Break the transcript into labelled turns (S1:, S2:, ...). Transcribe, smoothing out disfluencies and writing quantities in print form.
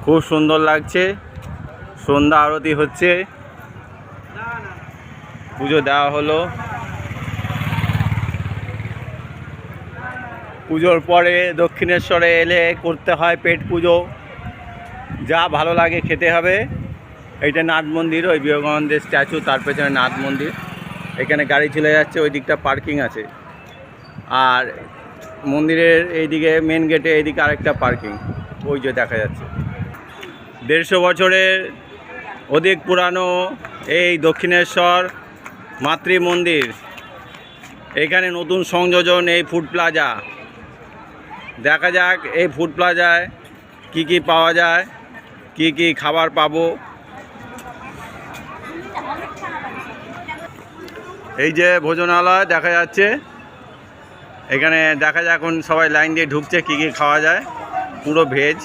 S1: খুব সুন্দর লাগছে। সন্ধ্যা আরতি হচ্ছে, পুজো দেওয়া হলো। পুজোর পরে দক্ষিণেশ্বরে এলে করতে হয় পেট পুজো, যা ভালো লাগে খেতে হবে। এইটা নাথ মন্দির, ওই বিবেকানন্দের স্ট্যাচু, তার পেছনে নাথ মন্দির। এখানে গাড়ি চলে যাচ্ছে, ওই দিকটা পার্কিং আছে। আর মন্দিরের এইদিকে মেন গেটে এইদিকে আরেকটা পার্কিং, ওই যে দেখা যাচ্ছে। 150 বছরের অধিক পুরানো এই দক্ষিণেশ্বর মাতৃ মন্দির। এখানে নতুন সংযোজন এই ফুড প্লাজা। দেখা যাক এই ফুড প্লাজায় কি কি পাওয়া যায়, কি কি খাবার পাবো। এই যে ভোজনালয় দেখা যাচ্ছে, এখানে দেখা যায় এখন সবাই লাইন দিয়ে ঢুকছে, কি কি খাওয়া যায়। পুরো ভেজ।